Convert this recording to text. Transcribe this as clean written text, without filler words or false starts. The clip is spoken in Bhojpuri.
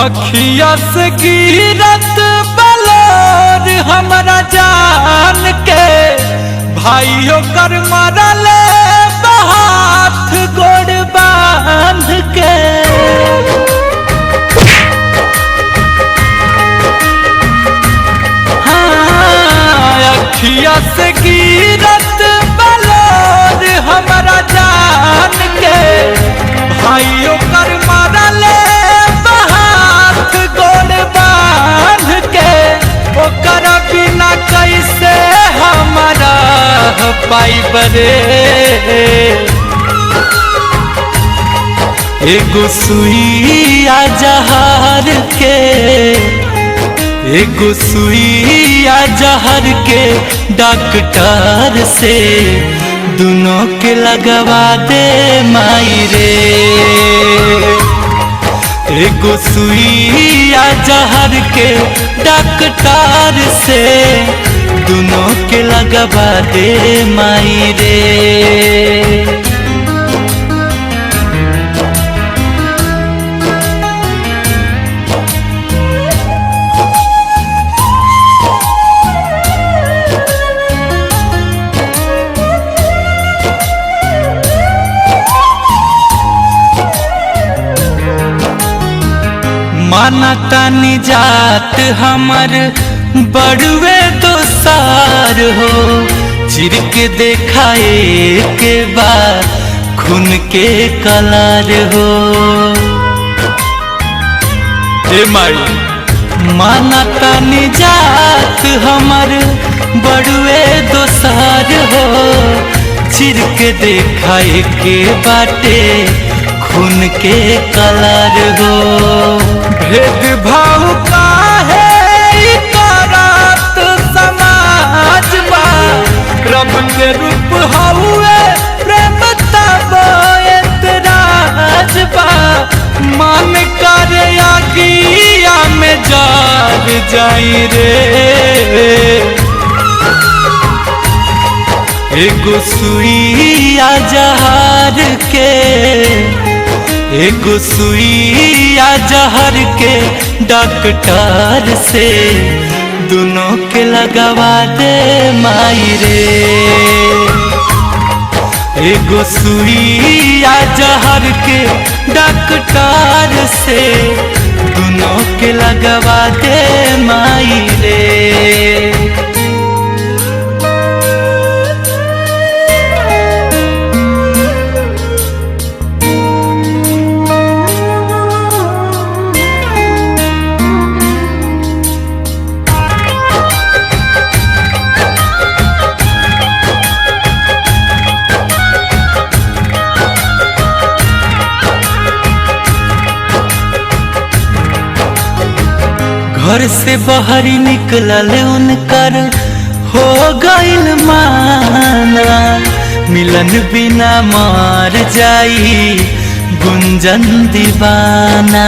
अखिया से गिरत बलोर हमरा जान के भाइयों कर मरले हाथ गोड़ बांध के। हाँ, अखिया से गिरत बलोर हमरा जान के भाइयों कर मरले हाथ गोड़ बांध के। ओकर बिना कैसे हमारा पाई बरे एगो सुइया जहर के, एगो सुइया जहर के डॉक्टर से दोनों के लगवा दे माई रे। एगो सुइया जहर के डॉक्टर से दोनों के लगवा दे माई रे। माना तानी जात हमर बड़ुए दोसार हो, चिर के देखाए के बाद खून के कलार हो। ए माई माना तानी जात हमर बड़ुए दोसार हो, चिर के देखाए के बाटे खून के कलर हो। भेदभाव काहे करत समाज बा, रब के रूप हउए प्रेम तब एतराज बा। मन करे आगिया में जल जाई रे। एगो सुइया जहर के, एगो सुइया जहर के डॉक्टर से दोनों के लगवा दे माई रे। एगो सुइया जहर के डॉक्टर से दोनों के लगवा दे माई रे। घर से बाहर निकलल उनकर हो गइल माना, मिलन बिना मर जाई गुंजन दीवाना।